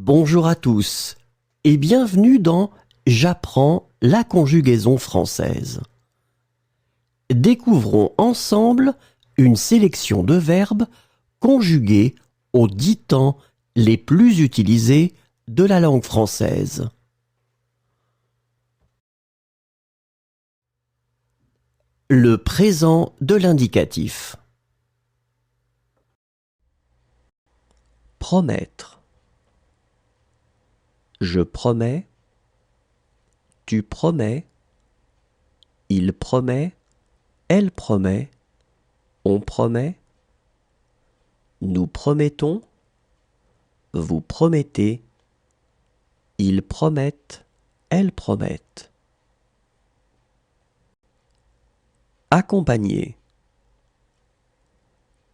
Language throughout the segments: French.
Bonjour à tous et bienvenue dans J'apprends la conjugaison française. Découvrons ensemble une sélection de verbes conjugués aux 10 temps les plus utilisés de la langue française. Le présent de l'indicatif. Promettre. Je promets. Tu promets. Il promet. Elle promet. On promet. Nous promettons. Vous promettez. Ils promettent. Elles promettent. Accompagner.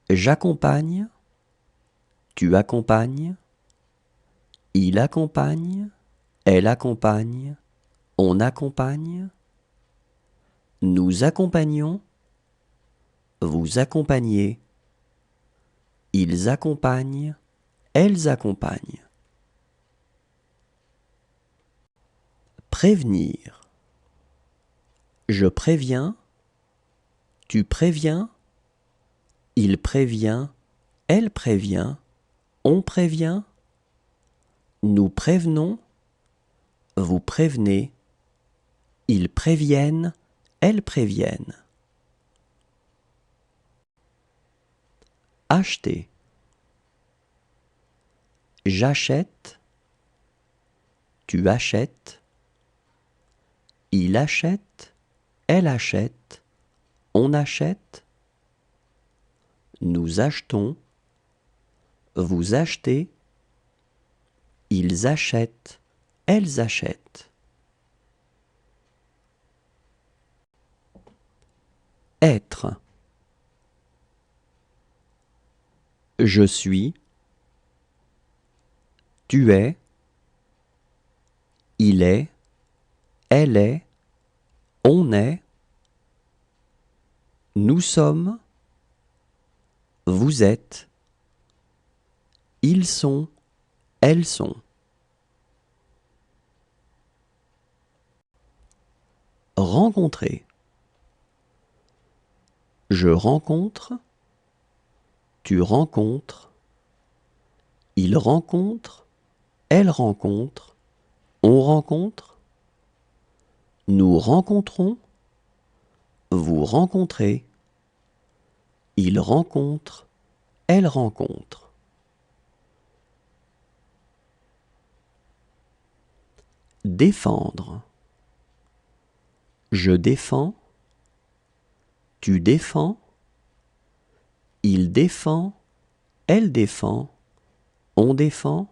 J'accompagne. Tu accompagnes. Il accompagne. Elle accompagne. On accompagne. Nous accompagnons. Vous accompagnez. Ils accompagnent. Elles accompagnent. Prévenir. Je préviens. Tu préviens. Il prévient. Elle prévient. On prévient. Nous prévenons. Vous prévenez. Ils préviennent. Elles préviennent. Acheter. J'achète. Tu achètes. Il achète. Elle achète. On achète. Nous achetons. Vous achetez. Ils achètent. Elles achètent. Être. Je suis. Tu es. Il est. Elle est. On est. Nous sommes. Vous êtes. Ils sont. Elles sont. Rencontrer. Je rencontre. Tu rencontres. Il rencontre. Elle rencontre. On rencontre. Nous rencontrons. Vous rencontrez. Il rencontre. Elle rencontre. Défendre. Je défends. Tu défends. Il défend. Elle défend. On défend.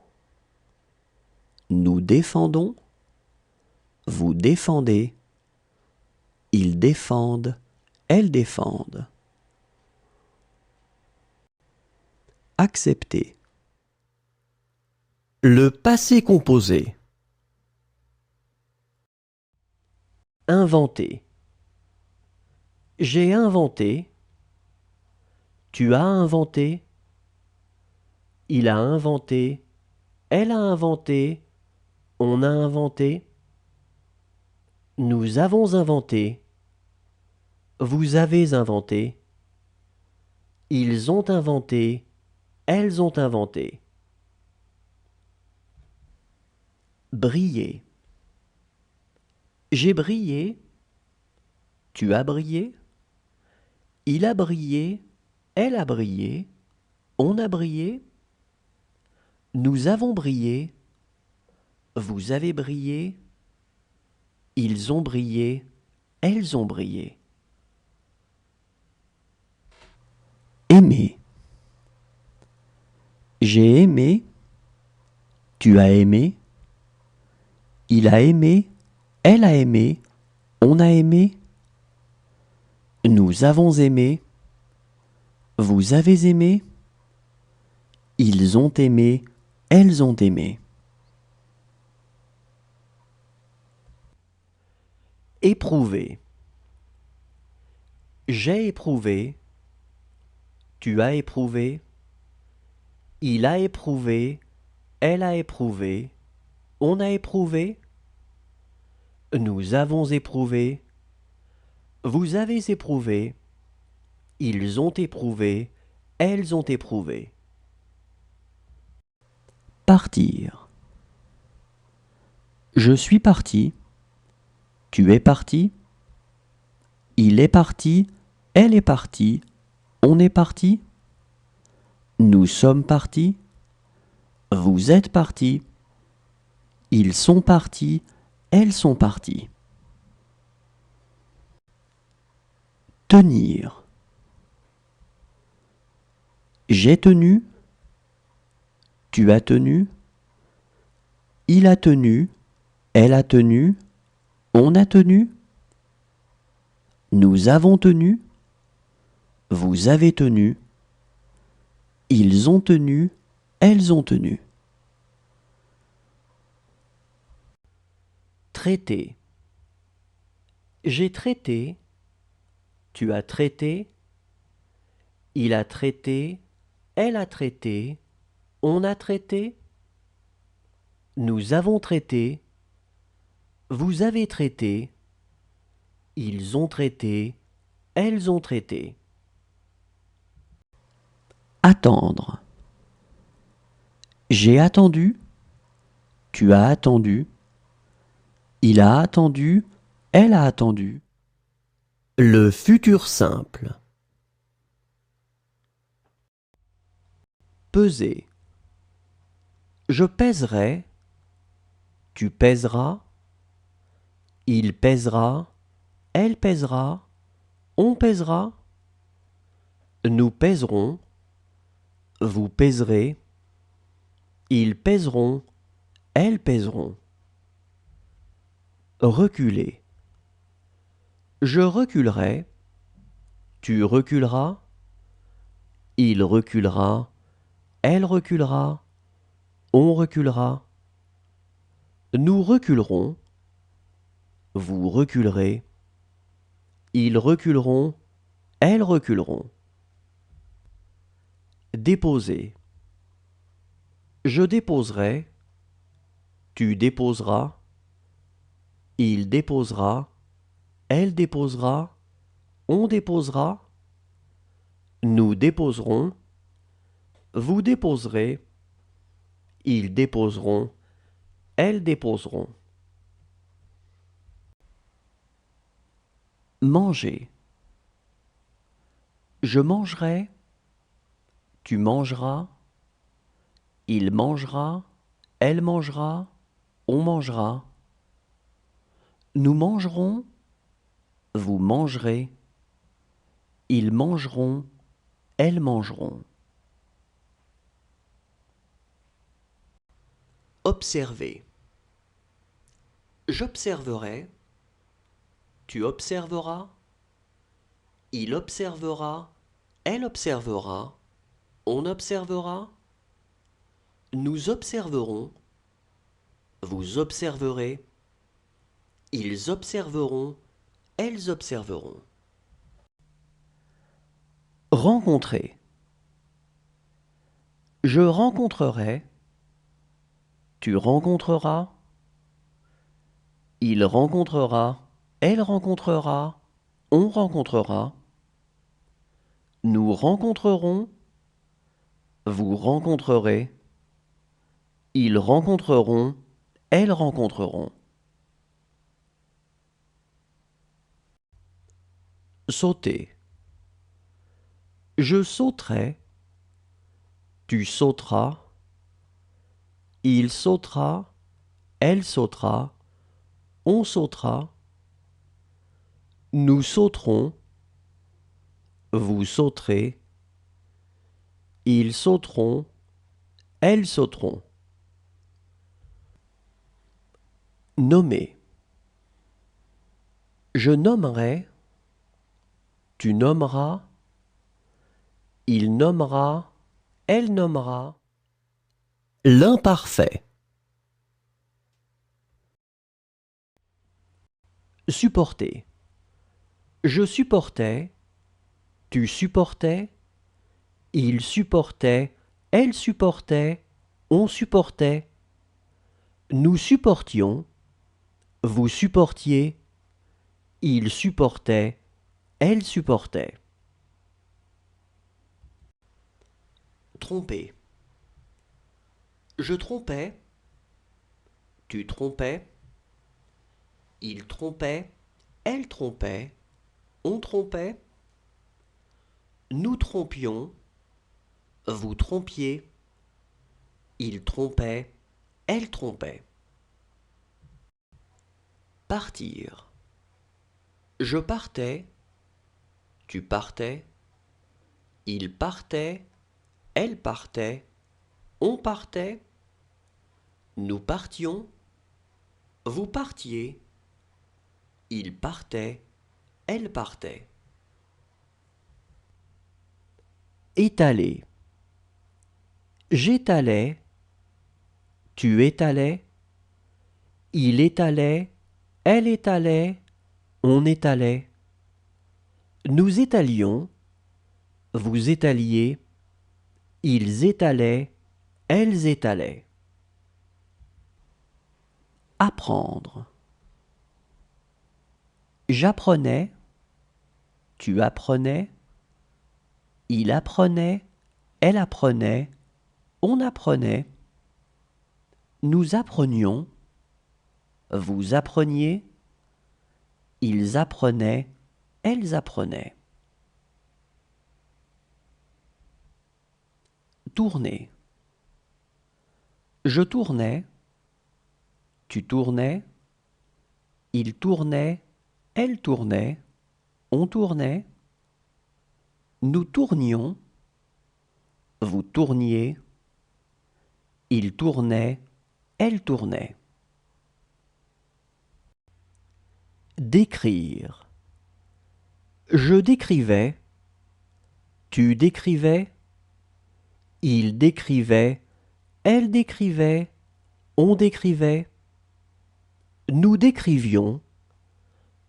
Nous défendons. Vous défendez. Ils défendent. Elles défendent. Accepter. Le passé composé. Inventer. J'ai inventé. Tu as inventé. Il a inventé. Elle a inventé. On a inventé. Nous avons inventé. Vous avez inventé. Ils ont inventé. Elles ont inventé. Briller. J'ai brillé. Tu as brillé. Il a brillé. Elle a brillé. On a brillé. Nous avons brillé. Vous avez brillé. Ils ont brillé. Elles ont brillé. Aimer. J'ai aimé. Tu as aimé. Il a aimé. Elle a aimé. On a aimé. Nous avons aimé. Vous avez aimé. Ils ont aimé. Elles ont aimé. Éprouver. J'ai éprouvé. Tu as éprouvé. Il a éprouvé. elle a éprouvé, on a éprouvé, nous avons éprouvé, vous avez éprouvé, ils ont éprouvé, elles ont éprouvé. Partir. Je suis parti, tu es parti, il est parti, elle est partie, on est parti, nous sommes partis, vous êtes partis, ils sont partis, elles sont parties. Tenir. J'ai tenu, tu as tenu, il a tenu, elle a tenu, on a tenu, nous avons tenu, vous avez tenu, ils ont tenu, elles ont tenu. Traiter. J'ai traité, tu as traité, il a traité, elle a traité, on a traité, nous avons traité, vous avez traité, ils ont traité, elles ont traité. Attendre. J'ai attendu, tu as attendu, il a attendu, elle a attendu. Le futur simple. Peser. Je pèserai, tu pèseras, il pèsera, elle pèsera, on pèsera, nous pèserons, vous pèserez, ils pèseront, elles pèseront. Reculer. Je reculerai, tu reculeras, il reculera, elle reculera, on reculera, nous reculerons, vous reculerez, ils reculeront, elles reculeront. Déposer. Je déposerai, tu déposeras, il déposera, elle déposera, on déposera, nous déposerons, vous déposerez, ils déposeront, elles déposeront. Manger. Je mangerai, tu mangeras, il mangera, elle mangera, on mangera. Nous mangerons, vous mangerez, ils mangeront, elles mangeront. Observer. J'observerai, tu observeras, il observera, elle observera, on observera, nous observerons, vous observerez, ils observeront, elles observeront. Rencontrer. Je rencontrerai, tu rencontreras, il rencontrera, elle rencontrera, on rencontrera, nous rencontrerons, vous rencontrerez, ils rencontreront, elles rencontreront. Sauter. Je sauterai, tu sauteras, il sautera, elle sautera, on sautera, nous sauterons, vous sauterez, ils sauteront, elles sauteront. Nommer. Je nommerai, tu nommeras, il nommera, elle nommera. L'imparfait. Supporter. Je supportais, tu supportais, il supportait, elle supportait, on supportait, nous supportions, vous supportiez, il supportait, elle supportait. Tromper. Je trompais, tu trompais, il trompait, elle trompait, on trompait, nous trompions, vous trompiez, il trompait, elle trompait. Partir. Je partais, tu partais, il partait, elle partait, on partait, nous partions, vous partiez, il partait, elle partait. Étaler. J'étalais, tu étalais, il étalait, elle étalait, on étalait. Nous étalions, vous étaliez, ils étalaient, elles étalaient. Apprendre. J'apprenais, tu apprenais, il apprenait, elle apprenait, on apprenait. Nous apprenions, vous appreniez, ils apprenaient, elles apprenaient. Tourner. Je tournais, tu tournais, il tournait, elle tournait, on tournait. Nous tournions, vous tourniez, il tournait, elle tournait. Décrire. Je décrivais, tu décrivais, il décrivait, elle décrivait, on décrivait. Nous décrivions,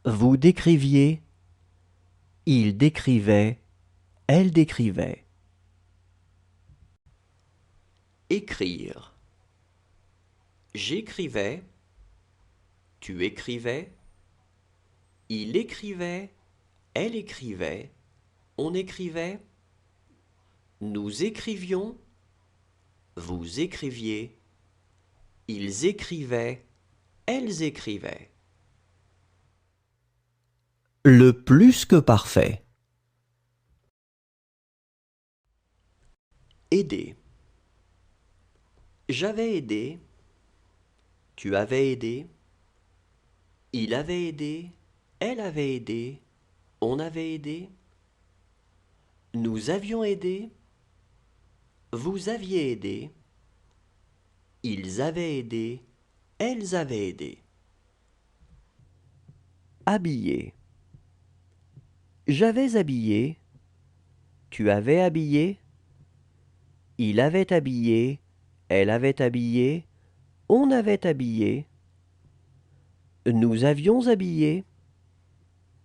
vous décriviez, il décrivait, elle décrivait. Écrire. J'écrivais, tu écrivais, il écrivait, elle écrivait, on écrivait. Nous écrivions, vous écriviez, ils écrivaient, elles écrivaient. Le plus que parfait. Aider. J'avais aidé, tu avais aidé, il avait aidé, elle avait aidé, on avait aidé. Nous avions aidé, vous aviez aidé, ils avaient aidé, elles avaient aidé. Habiller. J'avais habillé, tu avais habillé, il avait habillé, elle avait habillé, on avait habillé. Nous avions habillé,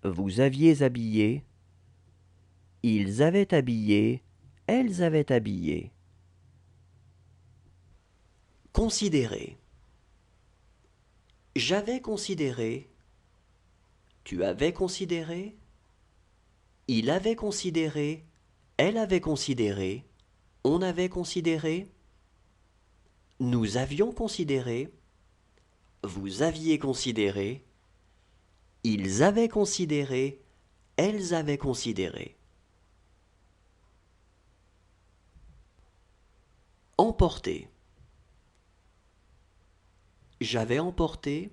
vous aviez habillé, ils avaient habillé, elles avaient habillé. Considérer. J'avais considéré, tu avais considéré, il avait considéré, elle avait considéré, on avait considéré, nous avions considéré, vous aviez considéré, ils avaient considéré, elles avaient considéré. Emporter. J'avais emporté,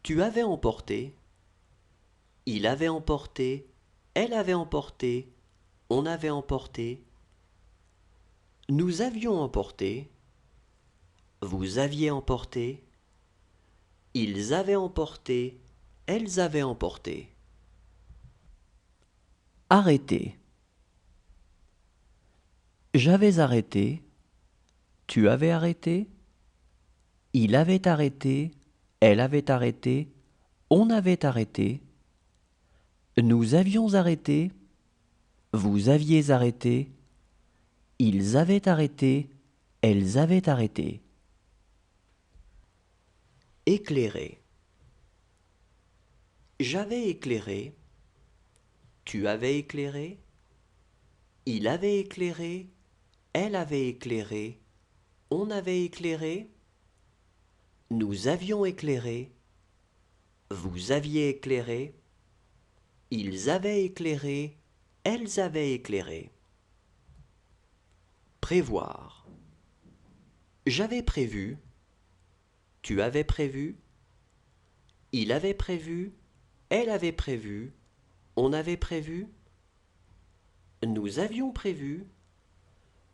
tu avais emporté, il avait emporté, elle avait emporté, on avait emporté, nous avions emporté, vous aviez emporté, ils avaient emporté, elles avaient emporté. Arrêter. J'avais arrêté, tu avais arrêté, il avait arrêté, elle avait arrêté, on avait arrêté, nous avions arrêté, vous aviez arrêté, ils avaient arrêté, elles avaient arrêté. Éclairer. J'avais éclairé. Tu avais éclairé. Il avait éclairé. Elle avait éclairé. On avait éclairé. Nous avions éclairé. Vous aviez éclairé. Ils avaient éclairé. Elles avaient éclairé. Prévoir. J'avais prévu. Tu avais prévu. Il avait prévu. Elle avait prévu. On avait prévu. Nous avions prévu.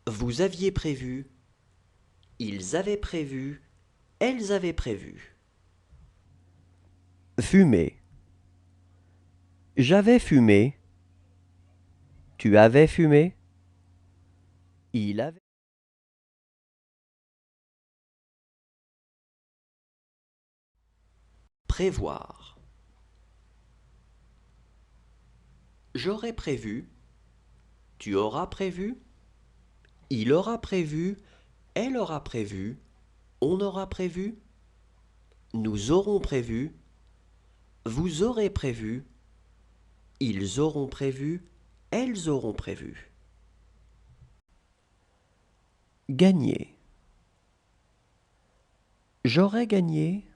Vous aviez prévu. Ils avaient prévu. Elles avaient prévu. Fumer. J'avais fumé. Tu avais fumé. Il avait. Prévoir. J'aurais prévu. Tu auras prévu. Il aura prévu. Elle aura prévu. On aura prévu. Nous aurons prévu. Vous aurez prévu. Ils auront prévu. Elles auront prévu. Gagner. J'aurais gagné.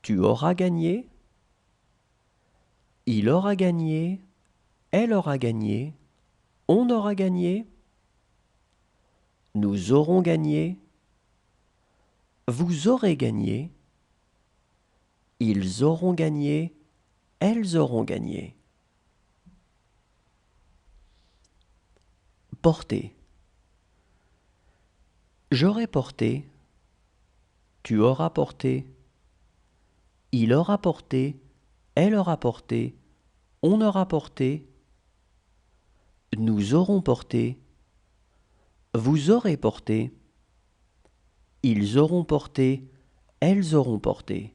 Tu auras gagné. Il aura gagné. Elle aura gagné. On aura gagné. Nous aurons gagné. Vous aurez gagné. Ils auront gagné. Elles auront gagné. Porter. J'aurai porté. Tu auras porté. Il aura porté. Elle aura porté. On aura porté. Nous aurons porté. Vous aurez porté. Ils auront porté. Elles auront porté.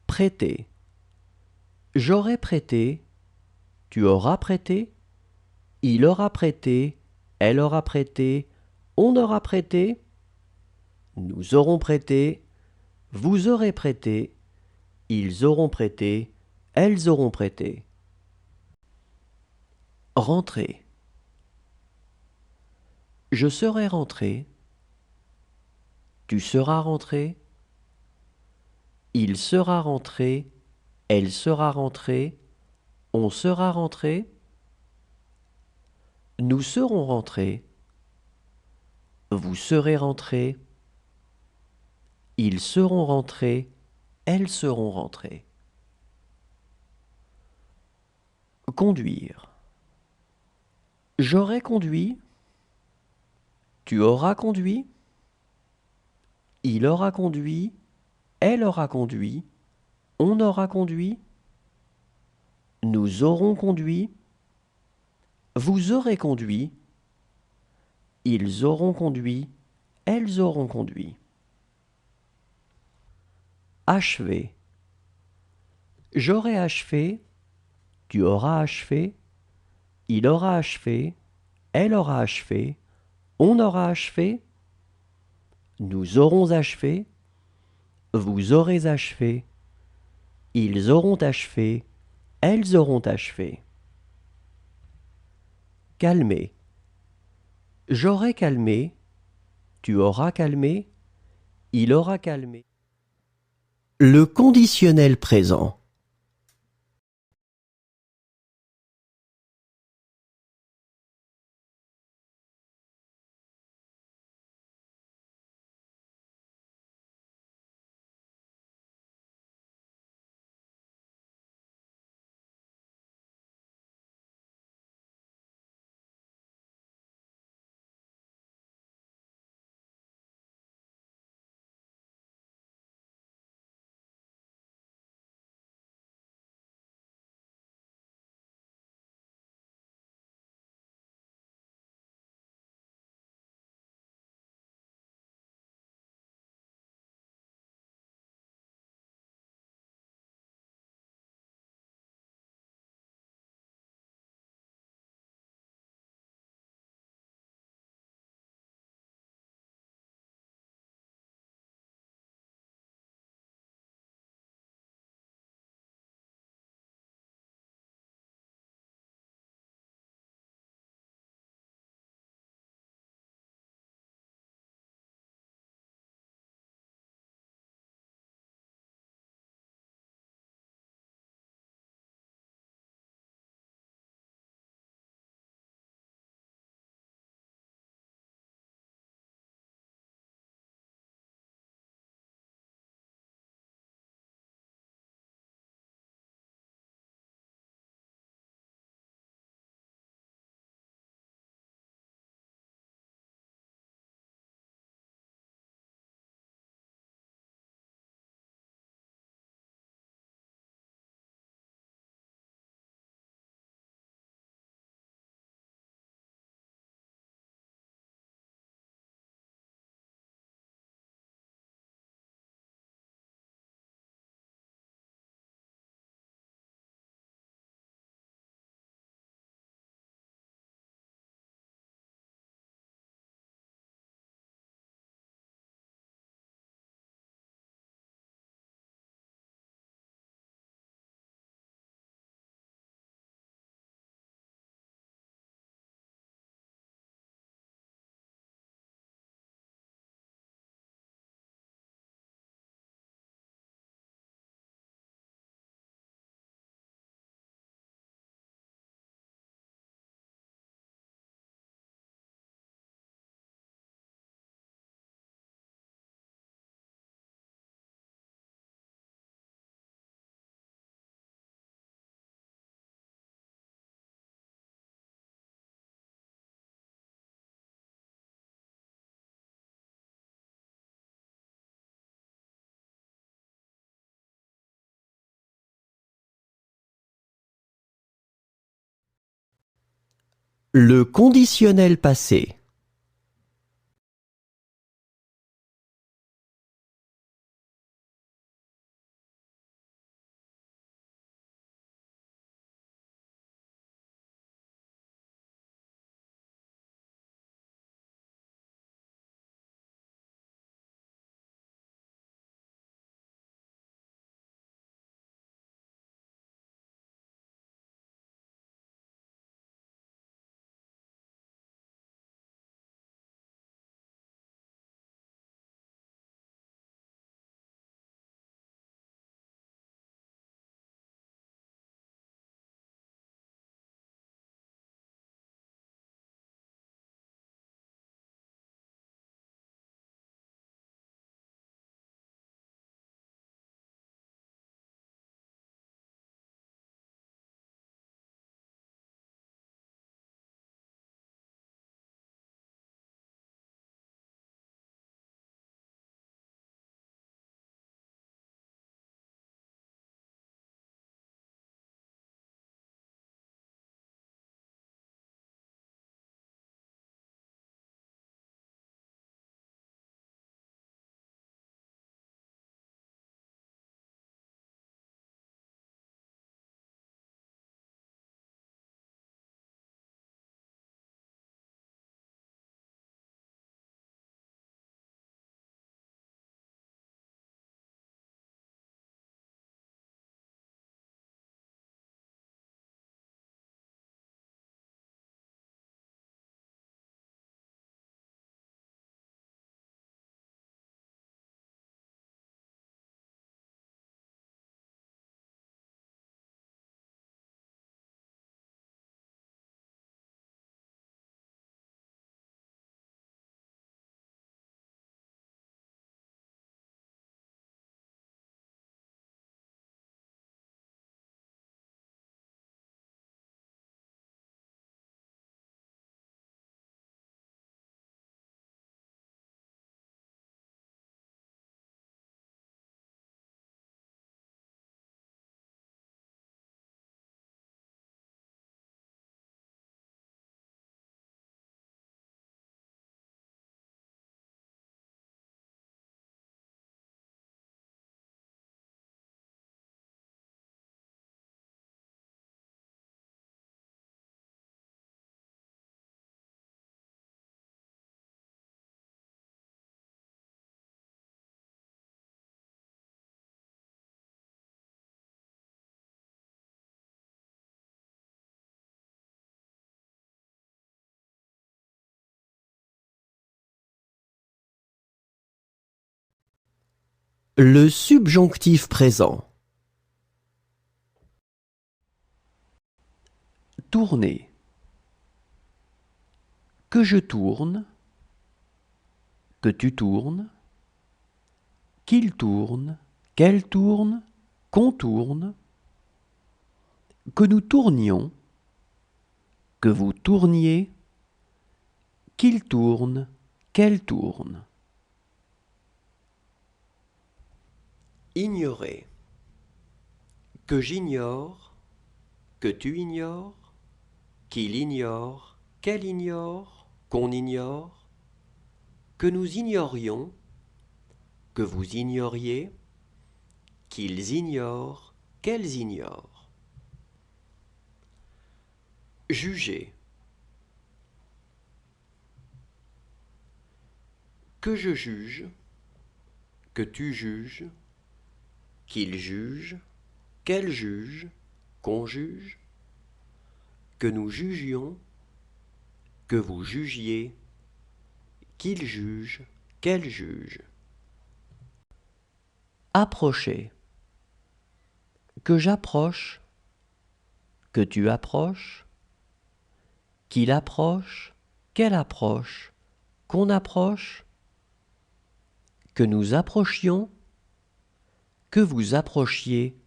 Prêter. J'aurai prêté. Tu auras prêté. Il aura prêté. Elle aura prêté. On aura prêté. Nous aurons prêté. Vous aurez prêté. Ils auront prêté. Elles auront prêté. Rentrer. Je serai rentré. Tu seras rentré. Il sera rentré. Elle sera rentrée. On sera rentré. Nous serons rentrés. Vous serez rentrés. Ils seront rentrés. Elles seront rentrées. Conduire. J'aurai conduit. Tu auras conduit. Il aura conduit. Elle aura conduit. On aura conduit. Nous aurons conduit. Vous aurez conduit. Ils auront conduit. Elles auront conduit. Achever. J'aurai achevé. Tu auras achevé. Il aura achevé. Elle aura achevé. On aura achevé. Nous aurons achevé. Vous aurez achevé. Ils auront achevé. Elles auront achevé. Calmer. J'aurai calmé. Tu auras calmé. Il aura calmé. Le conditionnel présent. Le conditionnel passé. Le subjonctif présent. Tourner. Que je tourne. Que tu tournes. Qu'il tourne. Qu'elle tourne. Qu'on tourne. Que nous tournions. Que vous tourniez. Qu'il tourne. Qu'elle tourne. Ignorer. Que j'ignore. Que tu ignores. Qu'il ignore. Qu'elle ignore. Qu'on ignore. Que nous ignorions. Que vous ignoriez. Qu'ils ignorent. Qu'elles ignorent. Juger. Que je juge. Que tu juges. Qu'il juge. Qu'elle juge. Qu'on juge. Que nous jugions. Que vous jugiez. Qu'il juge. Qu'elle juge. Approcher. Que j'approche. Que tu approches. Qu'il approche. Qu'elle approche. Qu'on approche. Que nous approchions. Que vous approchiez.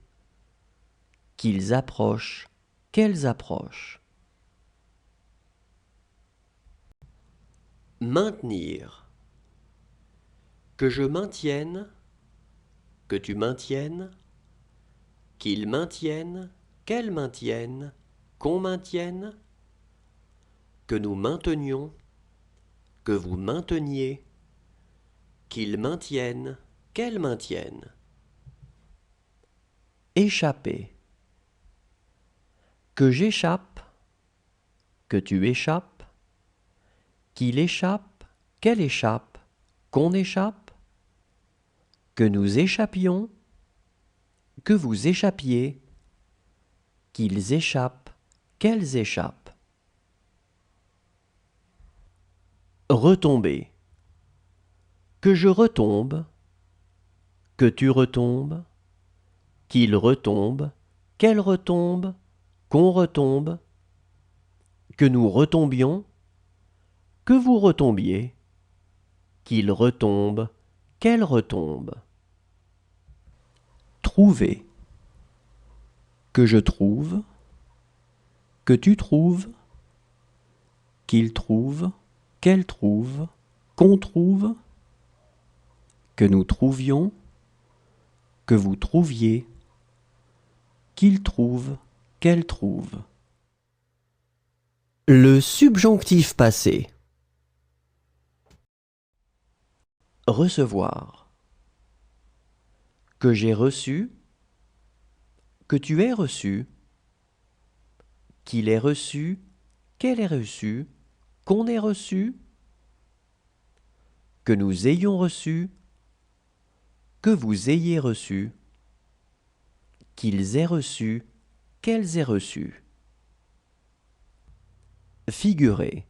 Qu'ils approchent. Qu'elles approchent. Maintenir. Que je maintienne. Que tu maintiennes. Qu'ils maintiennent. Qu'elles maintiennent. Qu'on maintienne. que nous maintenions, que vous mainteniez, qu'il maintienne, qu'elle maintienne. Échapper. Que j'échappe, que tu échappes, qu'il échappe, qu'elle échappe, qu'on échappe, que nous échappions, que vous échappiez, qu'ils échappent, qu'elles échappent. Retomber. Que je retombe, que tu retombes, qu'il retombe, qu'elle retombe, qu'on retombe, que nous retombions, que vous retombiez, qu'il retombe, qu'elle retombe. Trouver. Que je trouve, que tu trouves, qu'il trouve, qu'elle trouve, qu'on trouve, que nous trouvions, que vous trouviez, qu'il trouve, qu'elle trouve. Le subjonctif passé. Recevoir. Que j'ai reçu, que tu aies reçu, qu'il ait reçu, qu'elle ait reçu, qu'on ait reçu, que nous ayons reçu, que vous ayez reçu, qu'ils aient reçu, qu'elles aient reçu. Figurer.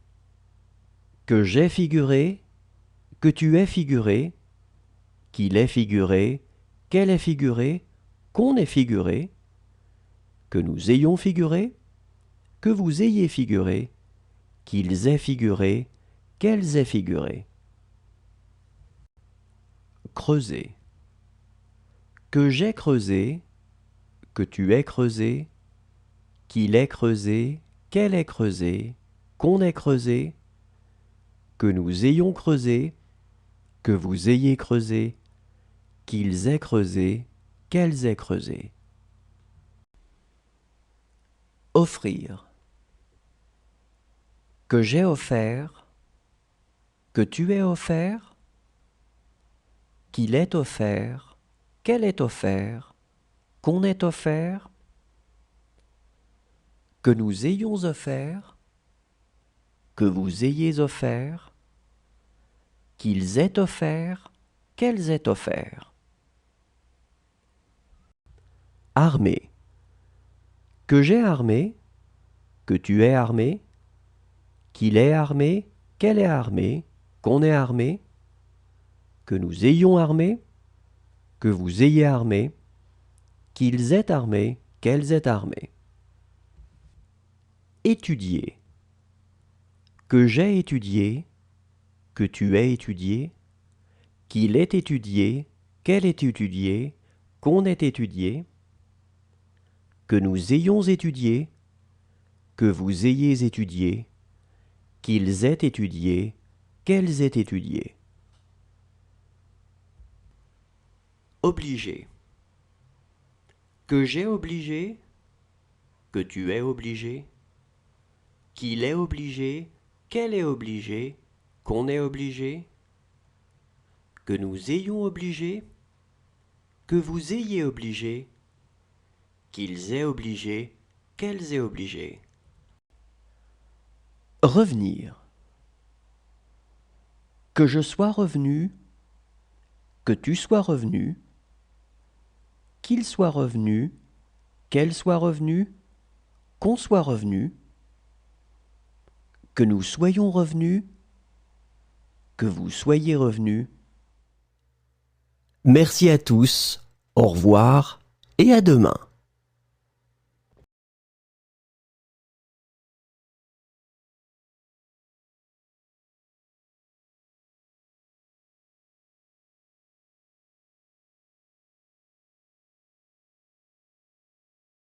Que j'ai figuré, que tu aies figuré, qu'il ait figuré, qu'elle ait figuré, qu'on ait figuré, que nous ayons figuré, que vous ayez figuré, qu'ils aient figuré, qu'elles aient figuré. Creuser. Que j'ai creusé, que tu aies creusé, qu'il ait creusé, qu'elle ait creusé, qu'on ait creusé, que nous ayons creusé, que vous ayez creusé, qu'ils aient creusé, qu'elles aient creusé. Offrir. Que j'ai offert, que tu aies offert, qu'il ait offert, qu'elle ait offert, qu'on ait offert, que nous ayons offert, que vous ayez offert, qu'ils aient offert, qu'elles aient offert. Armé. Que j'ai armé, que tu aies armé, qu'il ait armé, qu'elle ait armé, qu'on ait armé, que nous ayons armé, que vous ayez armé, qu'ils aient armé, qu'elles aient armé. Étudier. Que j'ai étudié, que tu aies étudié, qu'il ait étudié, qu'elle ait étudié, qu'on ait étudié, que nous ayons étudié, que vous ayez étudié, qu'ils aient étudié, qu'elles aient étudié. Obligé. Que j'ai obligé, que tu aies obligé, qu'il est obligé, qu'elle est obligée, qu'on est obligé, que nous ayons obligé, que vous ayez obligé, qu'ils aient obligé, qu'elles aient obligé. Revenir. Que je sois revenu, que tu sois revenu, qu'il soit revenu, qu'elle soit revenue, qu'on soit revenu, que nous soyons revenus, que vous soyez revenus. Merci à tous, au revoir et à demain.